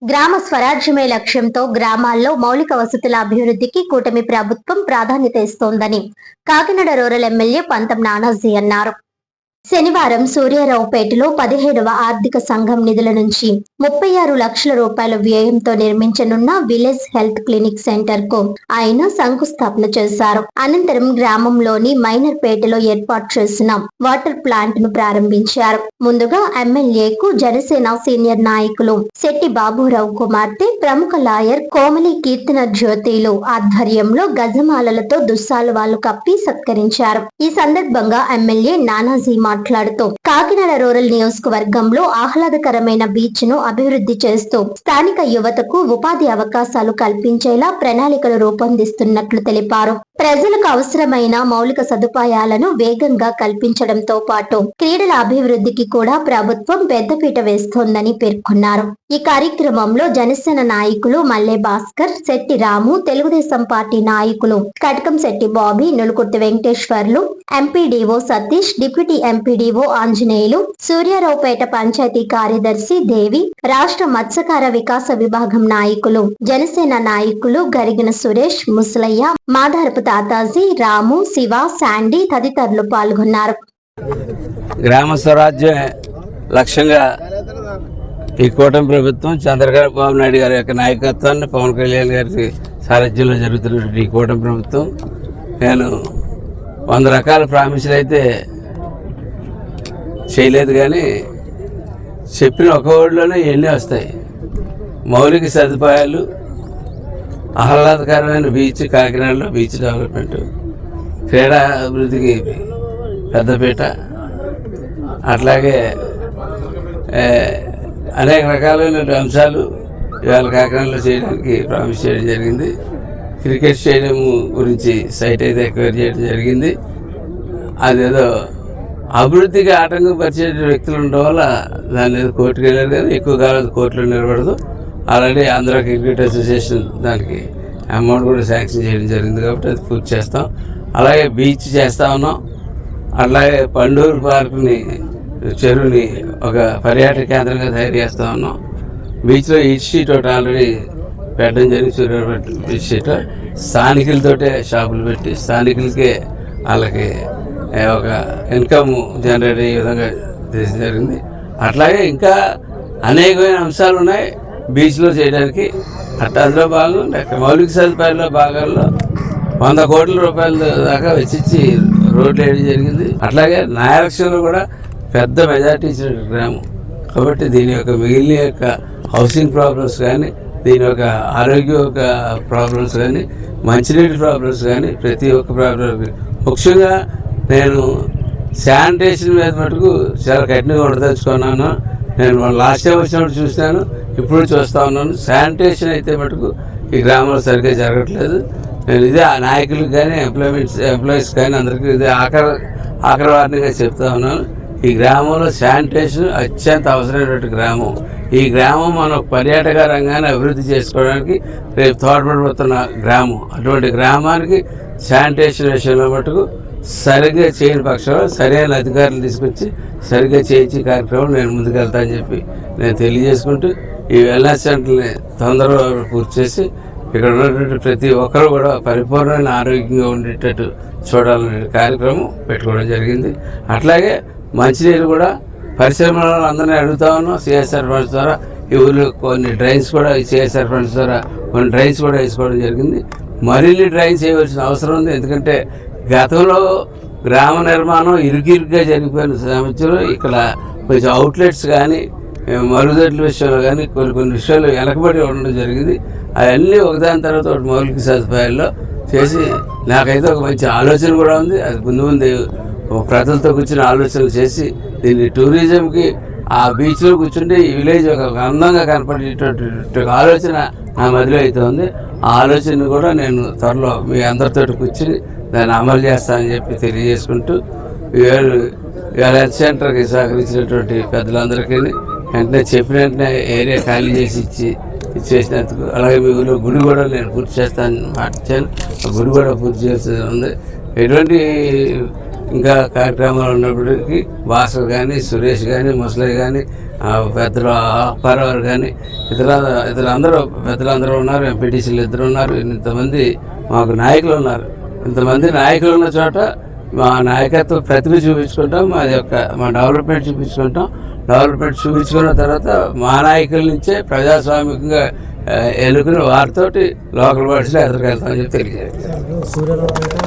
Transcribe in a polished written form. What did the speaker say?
గ్రామ స్వరాజ్యమే లక్ష్యంతో గ్రామాల్లో మౌలిక వసతుల అభివృద్ధికి కూటమి ప్రభుత్వం ప్రాధాన్యత ఇస్తోందని కాకినాడ రూరల్ ఎమ్మెల్యే పంతం నానాజీ అన్నారు. శనివారం సూర్యారావుపేటలో 17వ ఆర్థిక సంఘం నిధుల నుంచి 36 లక్షల రూపాయల వ్యయంతో నిర్మించనున్న విలేజ్ హెల్త్ క్లినిక్ సెంటర్ కు ఆయన శంకుస్థాపన చేశారు. అనంతరం గ్రామంలోని మైనర్పేటలో ఏర్పాటు చేసిన వాటర్ ప్లాంట్ ను ప్రారంభించారు. ముందుగా ఎమ్మెల్యేకు జనసేన సీనియర్ నాయకులు శెట్టి బాబురావు కుమార్తె ప్రముఖ లాయర్ కోమలి కీర్తన జ్యోతిలు ఆధ్వర్యంలో గజమాలలతో దుస్సాలువాలు కప్పి సత్కరించారు. ఈ సందర్భంగా ఎమ్మెల్యే నానాజీ మాట్లాడుతూ కాకినాడ రూరల్ నియోజకవర్గంలో ఆహ్లాదకరమైన బీచ్ ను అభివృద్ధి చేస్తూ స్థానిక యువతకు ఉపాధి అవకాశాలు కల్పించేలా ప్రణాళికలు రూపొందిస్తున్నట్లు తెలిపారు. ప్రజలకు అవసరమైన మౌలిక సదుపాయాలను వేగంగా కల్పించడంతో పాటు క్రీడల అభివృద్ధికి కూడా ప్రభుత్వం పెద్దపీట వేస్తోందని పేర్కొన్నారు. ఈ కార్యక్రమంలో జనసేన నాయకులు మల్లె భాస్కర్, శెట్టి రాము, తెలుగుదేశం పార్టీ నాయకులు Katakam Shetty Bobby, Nulukurthi Venkateswarlu, MPDO Satish, deputy MPDO Anjaneyulu, Suryaraopeta panchayat కార్యదర్శి దేవి, రాష్ట్ర మత్స్యకార వికాస విభాగం నాయకులు, జనసేన నాయకులు గరిగిన సురేష్, ముసలయ్య, మాధారపు తాతాజీ, రాము, శివ, శాండీ తదితరులు పాల్గొన్నారు. గ్రామ స్వరాజ్య లక్ష్యంగా ఈ కూటమి ప్రభుత్వం చంద్రబాబు నాయుడు గారి యొక్క నాయకత్వాన్ని, పవన్ కళ్యాణ్ గారి సారథ్యంలో జరుగుతున్నటువంటి ఈ కూటమి ప్రభుత్వం నేను 100 రకాల ప్రామిసులు అయితే చేయలేదు, కానీ చెప్పిన ఒక ఊళ్ళోనే ఎన్ని వస్తాయి. మౌలిక సదుపాయాలు, ఆహ్లాదకరమైన బీచ్, కాకినాడలో బీచ్ డెవలప్మెంట్, క్రీడా అభివృద్ధికి పెద్దపీట, అట్లాగే అనేక రకాలైన అంశాలు ఇవాళ కాకినాడలో చేయడానికి ప్రామిస్ చేయడం జరిగింది. క్రికెట్ స్టేడియం గురించి సైట్ అయితే ఎక్వైర్ చేయడం జరిగింది. అదేదో అభివృద్ధికి ఆటంకం పరిచే వ్యక్తులు ఉండడం వల్ల దాని మీద కోర్టుకు వెళ్ళారు, కానీ ఎక్కువ కాలం కోర్టులో నిలబడదు. ఆల్రెడీ ఆంధ్ర క్రికెట్ అసోసియేషన్ దానికి అమౌంట్ కూడా శాంక్షన్ చేయడం జరిగింది, కాబట్టి అది పూర్తి చేస్తాం. అలాగే బీచ్ చేస్తూ ఉన్నాం. అట్లాగే పండూరు పార్కుని, చెరువుని ఒక పర్యాటక కేంద్రంగా తయారు చేస్తూ ఉన్నాం. బీచ్లో ఈట్ స్ట్రీట్ ఒకటి ఆల్రెడీ పెట్టడం జరిగింది. సూర్యాపేట బీచ్ స్ట్రీట్ స్థానికులతోటే షాపులు పెట్టి స్థానికులకే వాళ్ళకి ఒక ఇన్కమ్ జనరేట్ అయ్యే విధంగా జరిగింది. అట్లాగే ఇంకా అనేకమైన అంశాలు ఉన్నాయి బీచ్లో చేయడానికి. అందులో భాగం మౌలిక సదుపాయాల్లో భాగాల్లో 100 కోట్ల రూపాయల దాకా వెచ్చించి రోడ్లు వేయడం జరిగింది. అట్లాగే నాయలక్ష్యంలో కూడా పెద్ద మెజార్టీ ఇచ్చిన గ్రామం కాబట్టి దీని యొక్క మిగిలిన యొక్క హౌసింగ్ ప్రాబ్లమ్స్ కానీ, దీని యొక్క ఆరోగ్య యొక్క ప్రాబ్లమ్స్ కానీ, మంచినీటి ప్రాబ్లమ్స్ కానీ, ప్రతి ఒక్క ప్రాబ్లం ముఖ్యంగా నేను శానిటేషన్ మీద మటుకు చాలా కఠినంగా ఉండదలుచుకున్నాను. నేను లాస్ట్ టైం వచ్చినప్పుడు చూసినాను, ఇప్పుడు చూస్తూ ఉన్నాను. శానిటేషన్ అయితే మటుకు ఈ గ్రామంలో సరిగ్గా జరగట్లేదు. నేను ఇదే ఆ నాయకులకు కానీ ఎంప్లాయీస్ కానీ అందరికీ ఇదే ఆఖరి వారినిగా చెప్తా ఉన్నాను. ఈ గ్రామంలో శానిటేషన్ అత్యంత అవసరమైనటువంటి గ్రామం. ఈ గ్రామం మనం పర్యాటక రంగాన్ని అభివృద్ధి చేసుకోవడానికి రేపు తోడ్పడిపోతున్న గ్రామం. అటువంటి గ్రామానికి శానిటేషన్ విషయంలో మటుకు సరిగ్గా చేయని పక్షంలో సరైన అధికారులు తీసుకొచ్చి సరిగ్గా చేయించే కార్యక్రమం నేను ముందుకెళ్తానని చెప్పి నేను తెలియజేసుకుంటూ ఈ వెల్నెస్ సెంటర్ని తొందరగా పూర్తి చేసి ఇక్కడ ఉన్నటువంటి ప్రతి ఒక్కరు కూడా పరిపూర్ణమైన ఆరోగ్యంగా ఉండేటట్టు చూడాలనే కార్యక్రమం పెట్టుకోవడం జరిగింది. అట్లాగే మంచినీరు కూడా పరిశ్రమలను అందరినీ అడుగుతా ఉన్నాం. సిఎస్ఆర్ ఫండ్స్ ద్వారా ఈ ఊళ్ళో కొన్ని డ్రైన్స్ కూడా సిఎస్ఆర్ ఫండ్స్ ద్వారా కొన్ని డ్రైన్స్ కూడా వేసుకోవడం జరిగింది. మరిన్ని డ్రైన్స్ చేయవలసిన అవసరం ఉంది. ఎందుకంటే గతంలో గ్రామ నిర్మాణం ఇరుకిరుగ్గా జరిగిపోయిన సమస్యలు ఇక్కడ కొంచెం అవుట్లెట్స్ కానీ, మరుగుదొడ్ల విషయంలో కానీ కొన్ని విషయాలు వెనకబడి ఉండడం జరిగింది. అవన్నీ ఒకదాని తర్వాత ఒకటి మౌలిక సదుపాయాల్లో చేసి నాకైతే ఒక మంచి ఆలోచన కూడా ఉంది. అది ముందు ప్రజలతో కూర్చుని ఆలోచనలు చేసి దీన్ని టూరిజంకి ఆ బీచ్లో కూర్చుంటే ఈ విలేజ్ ఒక అందంగా కనపడేటటువంటి ఆలోచన నా మధ్యలో అయితే ఉంది. ఆ ఆలోచన కూడా నేను త్వరలో మీ అందరితో కూర్చుని దాన్ని అమలు చేస్తానని చెప్పి తెలియజేసుకుంటూ హెల్త్ సెంటర్కి సహకరించినటువంటి పెద్దలందరికీ వెంటనే చెప్పిన వెంటనే ఏరియా ఖాళీ చేసి ఇచ్చేసినందుకు, అలాగే మీ ఊళ్ళో గుడి కూడా నేను పూర్తి చేస్తానని మాటిచ్చాను. ఆ గుడి కూడా పూర్తి చేస్తూ ఉంది. ఎటువంటి ఇంకా కార్యక్రమాలు ఉన్నప్పటికీ భాస్కర్ కానీ, సురేష్ కానీ, ముసలయ్య కానీ, పెద్దలు అప్పారావు కానీ ఇతరులందరూ పెద్దలందరూ ఉన్నారు, ఎంపీటీసీలు ఇద్దరు ఉన్నారు, ఇంతమంది మాకు నాయకులు ఉన్నారు. ఇంతమంది నాయకులు ఉన్న చోట మా నాయకత్వ ప్రతిభ చూపించుకుంటాం, మా డెవలప్మెంట్ చూపించుకుంటాం. డెవలప్మెంట్ చూపించుకున్న తర్వాత మా నాయకుల నుంచే ప్రజాస్వామికంగా ఎన్నుకుని వారితోటి లోకల్ బాడీస్లో ఎదురుకెళ్తామని చెప్పి తెలియజేస్తాం.